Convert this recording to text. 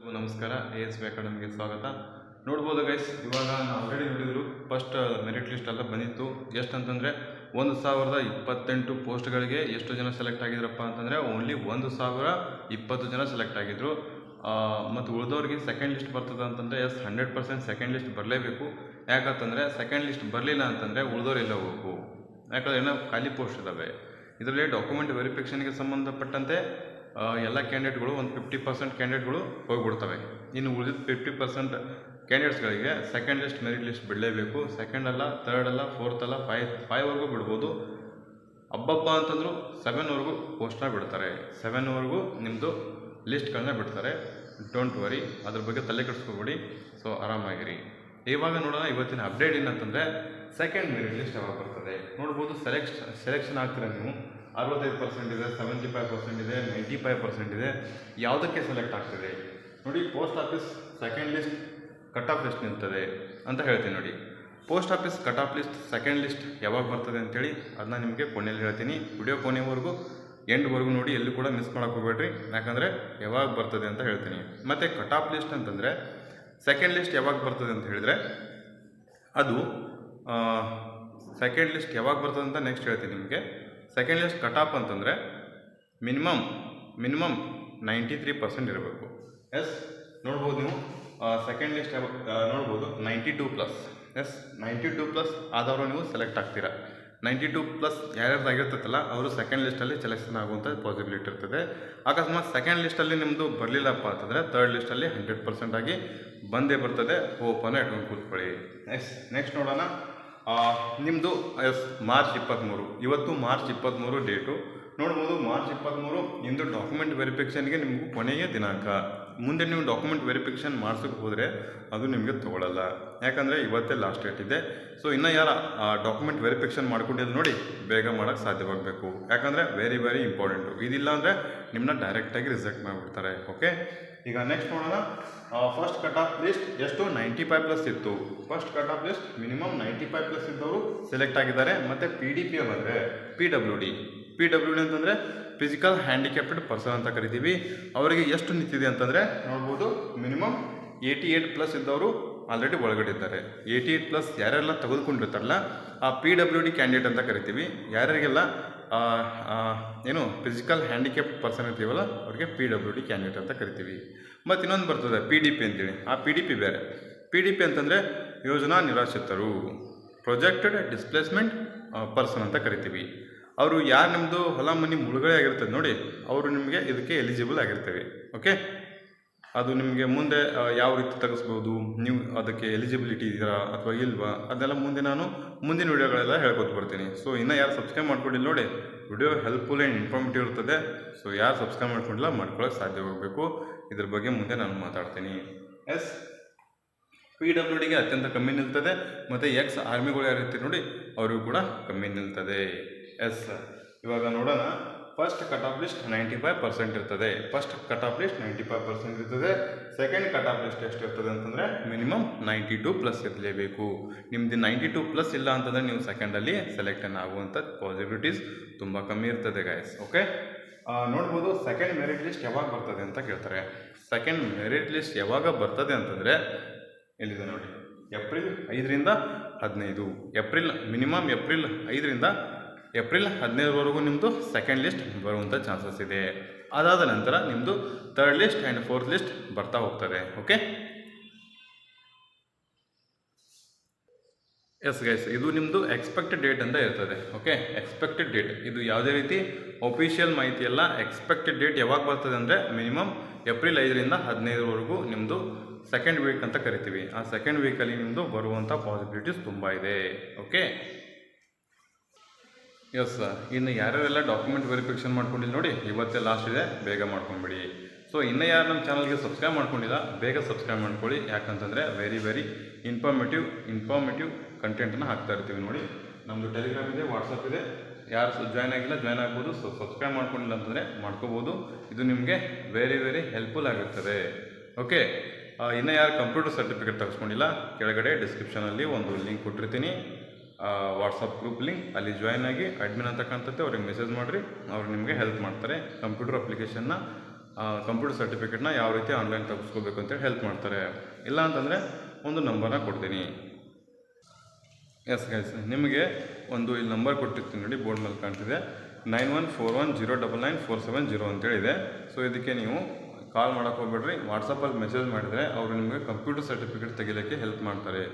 ನಮಸ್ಕಾರ, ASV ಅಕಾಡೆಮಿಗೆ ಸ್ವಾಗತ. ನೋಡ್ಬೋದು ಗೈಸ್, ಇವಾಗ ನಾವು ಆಲ್ರೆಡಿ ನೋಡಿದ್ರು ಫಸ್ಟ್ ಮೆರಿಟ್ ಲಿಸ್ಟ್ ಎಲ್ಲ ಬಂದಿತ್ತು. ಎಷ್ಟು ಅಂತಂದರೆ 1028 ಪೋಸ್ಟ್ಗಳಿಗೆ ಎಷ್ಟು ಜನ ಸೆಲೆಕ್ಟ್ ಆಗಿದ್ರಪ್ಪ ಅಂತಂದರೆ ಓನ್ಲಿ 1020 ಜನ ಸೆಲೆಕ್ಟ್ ಆಗಿದ್ರು. ಮತ್ತು ಉಳಿದವ್ರಿಗೆ ಸೆಕೆಂಡ್ ಲಿಸ್ಟ್ ಬರ್ತದೆ ಅಂತಂದರೆ 100% ಸೆಕೆಂಡ್ ಲಿಸ್ಟ್ ಬರಲೇಬೇಕು. ಯಾಕಂತಂದರೆ ಸೆಕೆಂಡ್ ಲಿಸ್ಟ್ ಬರಲಿಲ್ಲ ಅಂತಂದರೆ ಉಳಿದವ್ರು ಎಲ್ಲ ಹೋಗಬೇಕು. ಯಾಕಂದರೆ ಏನೋ ಖಾಲಿ ಪೋಸ್ಟ್ ಇದ್ದಾವೆ. ಇದರಲ್ಲಿ ಡಾಕ್ಯುಮೆಂಟ್ ವೆರಿಫಿಕೇಷನ್ಗೆ ಸಂಬಂಧಪಟ್ಟಂತೆ ಎಲ್ಲ ಕ್ಯಾಂಡಿಡೇಟ್ಗಳು ಒಂದು 50% ಕ್ಯಾಂಡಿಡೇಟ್ಗಳು ಹೋಗಿಬಿಡ್ತವೆ. ಇನ್ನು ಉಳಿದ 50% ಕ್ಯಾಂಡಿಡೇಟ್ಸ್ಗಳಿಗೆ ಸೆಕೆಂಡ್ ಲಿಸ್ಟ್ ಮೆರಿಟ್ ಲಿಸ್ಟ್ ಬಿಡಲೇಬೇಕು. ಸೆಕೆಂಡ್ ಅಲ್ಲ, ಥರ್ಡ್ ಅಲ್ಲ, ಫೋರ್ತ್ ಅಲ್ಲ, ಫೈವ್ವರೆಗೂ ಬಿಡ್ಬೋದು. ಹಬ್ಬ ಅಂತಂದ್ರು 7ವರೆಗೂ ಪೋಸ್ಟ್ನ ಬಿಡ್ತಾರೆ. 7ವರೆಗೂ ನಿಮ್ಮದು ಲಿಸ್ಟ್ಗಳನ್ನ ಬಿಡ್ತಾರೆ. ಡೋಂಟ್ ವರಿ, ಅದ್ರ ಬಗ್ಗೆ ತಲೆ ಕೆಡಿಸ್ಕೋಬೇಡಿ. ಸೊ ಆರಾಮಾಗಿರಿ. ಇವಾಗ ನೋಡೋಣ ಇವತ್ತಿನ ಅಪ್ಡೇಟ್ ಏನಂತಂದರೆ ಸೆಕೆಂಡ್ ಮೆರಿಟ್ ಲಿಸ್ಟ್ ಯಾವಾಗ ಬರ್ತದೆ ನೋಡ್ಬೋದು. ಸೆಲೆಕ್ಷನ್ ಆಗ್ತೀರ ನೀವು. 65% ಇದೆ, 75% ಇದೆ, 95% ಇದೆ. ಯಾವುದಕ್ಕೆ ಸೆಲೆಕ್ಟ್ ಆಗ್ತದೆ ನೋಡಿ. Post office second list cut off list ನಿಲ್ತದೆ ಅಂತ ಹೇಳ್ತೀನಿ ನೋಡಿ. Post office cut off list second list ಯಾವಾಗ ಬರ್ತದೆ ಅಂತೇಳಿ ಅದನ್ನ ನಿಮಗೆ ಕೊನೆಯಲ್ಲಿ ಹೇಳ್ತೀನಿ. ವಿಡಿಯೋ ಕೊನೆವರೆಗೂ ಎಂಡ್ವರೆಗೂ ನೋಡಿ, ಎಲ್ಲೂ ಕೂಡ ಮಿಸ್ ಮಾಡೋಕೆ ಹೋಗ್ಬೇಡ್ರಿ. ಯಾಕಂದರೆ ಯಾವಾಗ ಬರ್ತದೆ ಅಂತ ಹೇಳ್ತೀನಿ. ಮತ್ತು ಕಟ್ ಆಫ್ ಲಿಸ್ಟ್ ಅಂತಂದರೆ ಸೆಕೆಂಡ್ ಲಿಸ್ಟ್ ಯಾವಾಗ ಬರ್ತದೆ ಅಂತ ಹೇಳಿದರೆ ಅದು ಸೆಕೆಂಡ್ ಲಿಸ್ಟ್ ಯಾವಾಗ ಬರ್ತದೆ ಅಂತ ನೆಕ್ಸ್ಟ್ ಹೇಳ್ತೀನಿ ನಿಮಗೆ. ಸೆಕೆಂಡ್ ಲಿಸ್ಟ್ ಕಟ್ ಆಫ್ ಅಂತಂದರೆ ಮಿನಿಮಮ್ 93% ಇರಬೇಕು. ಎಸ್ ನೋಡ್ಬೋದು ನೀವು. ಸೆಕೆಂಡ್ ಲಿಸ್ಟ್ ನೋಡ್ಬೋದು 92+. ಎಸ್ 92+ ಆದವರು ನೀವು ಸೆಲೆಕ್ಟ್ ಆಗ್ತೀರಾ. 92+ ಯಾರ್ಯಾರ್ದಾಗಿರ್ತೈತಲ್ಲ ಅವರು ಸೆಕೆಂಡ್ ಲಿಸ್ಟಲ್ಲಿ ಸೆಲೆಕ್ಷನ್ ಆಗುವಂಥ ಪಾಸಿಬಿಲಿಟಿ ಇರ್ತದೆ. ಅಕಸ್ಮಾತ್ ಸೆಕೆಂಡ್ ಲಿಸ್ಟಲ್ಲಿ ನಿಮ್ಮದು ಬರಲಿಲ್ಲಪ್ಪ ಅಂತಂದರೆ ಥರ್ಡ್ ಲಿಸ್ಟಲ್ಲಿ 100% ಆಗಿ ಬಂದೇ ಬರ್ತದೆ. ಓಪನ್ ಇಟ್ಕೊಂಡು ಕೂತ್ಕೊಳ್ಳಿ. ನೆಕ್ಸ್ಟ್ ನೋಡೋಣ. ನಿಮ್ಮದು ಮಾರ್ಚ್ 23. ಇವತ್ತು ಮಾರ್ಚ್ 23 ಡೇಟು ನೋಡ್ಬೋದು. ಮಾರ್ಚ್ 23 ನಿಮ್ಮದು ಡಾಕ್ಯುಮೆಂಟ್ ವೆರಿಫಿಕೇಷನ್ಗೆ ನಿಮಗೂ ಕೊನೆಯ ದಿನಾಂಕ. ಮುಂದೆ ನೀವು ಡಾಕ್ಯುಮೆಂಟ್ ವೆರಿಫಿಕೇಷನ್ ಮಾಡ್ಸೋಕ್ಕೆ ಹೋದರೆ ಅದು ನಿಮಗೆ ತೊಗೊಳ್ಳಲ್ಲ. ಯಾಕಂದರೆ ಇವತ್ತೇ ಲಾಸ್ಟ್ ಡೇಟ್ ಇದೆ. ಸೊ ಇನ್ನು ಯಾರು ಡಾಕ್ಯುಮೆಂಟ್ ವೆರಿಫಿಕೇಷನ್ ಮಾಡ್ಕೊಂಡಿದ್ದು ನೋಡಿ, ಬೇಗ ಮಾಡೋಕ್ಕೆ ಸಾಧ್ಯವಾಗಬೇಕು. ಯಾಕಂದರೆ ವೆರಿ ಇಂಪಾರ್ಟೆಂಟು. ಇದಿಲ್ಲ ಅಂದರೆ ನಿಮ್ಮನ್ನ ಡೈರೆಕ್ಟಾಗಿ ರಿಜೆಕ್ಟ್ ಮಾಡಿಬಿಡ್ತಾರೆ. ಓಕೆ, ಈಗ ನೆಕ್ಸ್ಟ್ ನೋಡೋಣ. ಫಸ್ಟ್ ಕಟ್ ಆಫ್ ಲಿಸ್ಟ್ ಎಷ್ಟು 95+ ಇತ್ತು. First cut off list minimum 95+ ಇದ್ದವರು ಸೆಲೆಕ್ಟ್ ಆಗಿದ್ದಾರೆ. ಮತ್ತು PDP ಬಂದರೆ PWD ಅಂತಂದರೆ ಫಿಸಿಕಲ್ ಹ್ಯಾಂಡಿಕ್ಯಾಪ್ಟೆಡ್ ಪರ್ಸನ್ ಅಂತ ಕರಿತೀವಿ. ಅವರಿಗೆ ಎಷ್ಟು ನಿಂತಿದೆ ಅಂತಂದರೆ ನೋಡ್ಬೋದು. ಮಿನಿಮಮ್ 88+ ಇದ್ದವರು ಆಲ್ರೆಡಿ ಒಳಗಡೆ ಇದ್ದಾರೆ. 88+ ಯಾರೆಲ್ಲ ತೆಗೆದುಕೊಂಡಿರ್ತಾರಲ್ಲ ಆ PWD ಕ್ಯಾಂಡಿಡೇಟ್ ಅಂತ ಕರಿತೀವಿ. ಯಾರ್ಯಾರಿಗೆಲ್ಲ ಏನು ಫಿಸಿಕಲ್ ಹ್ಯಾಂಡಿಕ್ಯಾಪ್ಡ್ ಪರ್ಸನ್ ಇರ್ತೀವಲ್ಲ ಅವ್ರಿಗೆ PWD ಕ್ಯಾಂಡಿಡೇಟ್ ಅಂತ ಕರಿತೀವಿ. ಮತ್ತು ಇನ್ನೊಂದು ಬರ್ತದೆ PDP ಅಂತೇಳಿ. ಆ PDP ಬೇರೆ. PDP ಅಂತಂದರೆ ಯೋಜನಾ ನಿರಾಶ್ರಿತರು, ಪ್ರೊಜೆಕ್ಟೆಡ್ ಡಿಸ್ಪ್ಲೇಸ್ಮೆಂಟ್ ಪರ್ಸನ್ ಅಂತ ಕರಿತೀವಿ. ಅವರು ಯಾರು ನಿಮ್ಮದು ಹೊಲ ಮನೆ ಮುಳುಗಡೆ ಆಗಿರ್ತದೆ ನೋಡಿ, ಅವರು ನಿಮಗೆ ಇದಕ್ಕೆ ಎಲಿಜಿಬಲ್ ಆಗಿರ್ತೇವೆ. ಓಕೆ, ಅದು ನಿಮಗೆ ಮುಂದೆ ಯಾವ ರೀತಿ ತೆಗೆಸ್ಬೋದು, ನೀವು ಅದಕ್ಕೆ ಎಲಿಜಿಬಿಲಿಟಿ ಇದ್ದೀರಾ ಅಥವಾ ಇಲ್ವಾ, ಅದೆಲ್ಲ ಮುಂದಿನ ವಿಡಿಯೋಗಳೆಲ್ಲ ಹೇಳ್ಕೊತ ಬರ್ತೀನಿ. ಸೊ ಇನ್ನೂ ಯಾರು ಸಬ್ಸ್ಕ್ರೈಬ್ ಮಾಡ್ಕೊಂಡಿಲ್ಲ ನೋಡಿ, ವಿಡಿಯೋ ಹೆಲ್ಪ್ಫುಲ್ ಆ್ಯಂಡ್ ಇನ್ಫಾರ್ಮೇಟಿವ್ ಇರ್ತದೆ. ಸೊ ಯಾರು ಸಬ್ಸ್ಕ್ರೈಬ್ ಮಾಡ್ಕೊಂಡಿಲ್ಲ ಮಾಡ್ಕೊಳ್ಳೋಕೆ ಸಾಧ್ಯವಾಗಬೇಕು. ಇದ್ರ ಬಗ್ಗೆ ಮುಂದೆ ನಾನು ಮಾತಾಡ್ತೀನಿ. PWDಗೆ ಅತ್ಯಂತ ಕಮ್ಮಿ ನಿಲ್ತದೆ. ಮತ್ತು ಎಕ್ಸ್ ಆರ್ಮಿಗಳು ಯಾರಿರ್ತೀರಿ ನೋಡಿ ಅವ್ರಿಗೂ ಕೂಡ ಕಮ್ಮಿ ನಿಲ್ತದೆ. ಇವಾಗ ನೋಡೋಣ. ಫಸ್ಟ್ ಕಟ್ ಆಫ್ ಲಿಸ್ಟ್ 95% ಇರ್ತದೆ. ಫಸ್ಟ್ ಕಟ್ ಆಫ್ ಲಿಸ್ಟ್ 95% ಇರ್ತದೆ. ಸೆಕೆಂಡ್ ಕಟ್ ಆಫ್ ಲಿಸ್ಟ್ ಎಷ್ಟು ಇರ್ತದೆ ಅಂತಂದರೆ ಮಿನಿಮಮ್ 92+ ಇರಲೇಬೇಕು. ನಿಮ್ಮದು 92+ ಇಲ್ಲ ಅಂತಂದರೆ ನೀವು ಸೆಕೆಂಡಲ್ಲಿ ಸೆಲೆಕ್ಷನ್ ಆಗುವಂಥ ಪಾಸಿಬಿಲಿಟೀಸ್ ತುಂಬ ಕಮ್ಮಿ ಇರ್ತದೆ ಗಾಯ್ಸ್. ಓಕೆ, ನೋಡ್ಬೋದು. ಸೆಕೆಂಡ್ ಮೆರಿಟ್ ಲಿಸ್ಟ್ ಯಾವಾಗ ಬರ್ತದೆ ಅಂತ ಕೇಳ್ತಾರೆ. ಸೆಕೆಂಡ್ ಮೆರಿಟ್ ಲಿಸ್ಟ್ ಯಾವಾಗ ಬರ್ತದೆ ಅಂತಂದರೆ ಎಲ್ಲಿದೆ ನೋಡಿ, ಏಪ್ರಿಲ್ 5ರಿಂದ 15. ಮಿನಿಮಮ್ ಏಪ್ರಿಲ್ 5ರಿಂದ ಏಪ್ರಿಲ್ 15ವರೆಗೂ ನಿಮ್ಮದು ಸೆಕೆಂಡ್ ಲಿಸ್ಟ್ ಬರುವಂಥ ಚಾನ್ಸಸ್ ಇದೆ. ಅದಾದ ನಂತರ ನಿಮ್ಮದು third list and fourth list ಬರ್ತಾ ಹೋಗ್ತದೆ. ಓಕೆ, ಎಸ್ ಗೈಸ್, ಇದು ನಿಮ್ಮದು ಎಕ್ಸ್ಪೆಕ್ಟೆಡ್ ಡೇಟ್ ಅಂತ ಇರ್ತದೆ. ಓಕೆ, ಎಕ್ಸ್ಪೆಕ್ಟೆಡ್ ಡೇಟ್ ಇದು ಯಾವುದೇ ರೀತಿ ಒಫಿಷಿಯಲ್ ಮಾಹಿತಿ ಎಲ್ಲ. ಎಕ್ಸ್ಪೆಕ್ಟೆಡ್ ಡೇಟ್ ಯಾವಾಗ ಬರ್ತದೆ ಅಂದರೆ ಮಿನಿಮಮ್ ಏಪ್ರಿಲ್ 5ರಿಂದ 15ವರೆಗೂ ನಿಮ್ಮದು ಸೆಕೆಂಡ್ ವೀಕ್ ಅಂತ ಕರಿತೀವಿ. ಆ ಸೆಕೆಂಡ್ ವೀಕಲ್ಲಿ ನಿಮ್ಮದು ಬರುವಂಥ ಪಾಸಿಬಿಲಿಟೀಸ್ ತುಂಬ ಇದೆ. ಓಕೆ, ಎಸ್, ಇನ್ನು ಯಾರ್ಯಾರೆಲ್ಲ ಡಾಕ್ಯುಮೆಂಟ್ ವೆರಿಫಿಕೇಷನ್ ಮಾಡ್ಕೊಂಡಿಲ್ಲ ನೋಡಿ, ಇವತ್ತೇ ಲಾಸ್ಟ್ ಇದೆ, ಬೇಗ ಮಾಡ್ಕೊಂಬಿಡಿ. ಸೊ ಇನ್ನೂ ಯಾರು ನಮ್ಮ ಚಾನಲ್ಗೆ ಸಬ್ಸ್ಕ್ರೈಬ್ ಮಾಡ್ಕೊಂಡಿಲ್ಲ ಬೇಗ ಸಬ್ಸ್ಕ್ರೈಬ್ ಮಾಡ್ಕೊಳ್ಳಿ. ಯಾಕಂತಂದರೆ ವೆರಿ ಇನ್ಫಾರ್ಮೇಟಿವ್ ಕಂಟೆಂಟನ್ನು ಹಾಕ್ತಾ ಇರ್ತೀವಿ ನೋಡಿ. ನಮ್ಮದು ಟೆಲಿಗ್ರಾಮ್ ಇದೆ, ವಾಟ್ಸಪ್ ಇದೆ. ಯಾರು ಜಾಯ್ನ್ ಆಗಿಲ್ಲ ಜಾಯ್ನ್ ಆಗ್ಬೋದು. ಸೊ ಸಬ್ಸ್ಕ್ರೈಬ್ ಮಾಡ್ಕೊಂಡಿಲ್ಲ ಅಂತಂದರೆ ಮಾಡ್ಕೋಬೋದು. ಇದು ನಿಮಗೆ ವೆರಿ ಹೆಲ್ಪ್ಫುಲ್ ಆಗಿರ್ತದೆ. ಓಕೆ, ಇನ್ನು ಯಾರು ಕಂಪ್ಯೂಟರ್ ಸರ್ಟಿಫಿಕೇಟ್ ತೆಗೆಸ್ಕೊಂಡಿಲ್ಲ ಕೆಳಗಡೆ ಡಿಸ್ಕ್ರಿಪ್ಷನಲ್ಲಿ ಒಂದು ಲಿಂಕ್ ಕೊಟ್ಟಿರ್ತೀನಿ, ವಾಟ್ಸಪ್ ಗ್ರೂಪ್ ಲಿಂಕ್. ಅಲ್ಲಿ ಜಾಯ್ನ್ ಆಗಿ ಅಡ್ಮಿನ್ ಅಂತ ಕಾಣ್ತೈತೆ, ಅವ್ರಿಗೆ ಮೆಸೇಜ್ ಮಾಡಿರಿ. ಅವ್ರು ನಿಮಗೆ ಹೆಲ್ಪ್ ಮಾಡ್ತಾರೆ. ಕಂಪ್ಯೂಟರ್ ಅಪ್ಲಿಕೇಶನ್ನ ಕಂಪ್ಯೂಟರ್ ಸರ್ಟಿಫಿಕೇಟ್ನ ಯಾವ ರೀತಿ ಆನ್ಲೈನ್ ತೆಗೆಸ್ಕೋಬೇಕು ಅಂತೇಳಿ ಹೆಲ್ಪ್ ಮಾಡ್ತಾರೆ. ಇಲ್ಲ ಅಂತಂದರೆ ಒಂದು ನಂಬರ್ನ ಕೊಡ್ತೀನಿ. ಎಸ್ ಗೈಸ್, ನಿಮಗೆ ಒಂದು ಇಲ್ಲಿ ನಂಬರ್ ಕೊಟ್ಟಿರ್ತೀನಿ ನೋಡಿ, ಬೋರ್ಡ್ ಮೇಲೆ ಕಾಣ್ತಿದೆ 9141099470 ಅಂತೇಳಿದೆ. ಸೊ ಇದಕ್ಕೆ ನೀವು ಕಾಲ್ ಮಾಡೋಕ್ಕೆ ಹೋಗ್ಬೇಡ್ರಿ, ವಾಟ್ಸಪ್ಪಲ್ಲಿ ಮೆಸೇಜ್ ಮಾಡಿದರೆ ಅವರು ನಿಮಗೆ ಕಂಪ್ಯೂಟರ್ ಸರ್ಟಿಫಿಕೇಟ್ ತೆಗಿಲಿಕ್ಕೆ ಹೆಲ್ಪ್ ಮಾಡ್ತಾರೆ.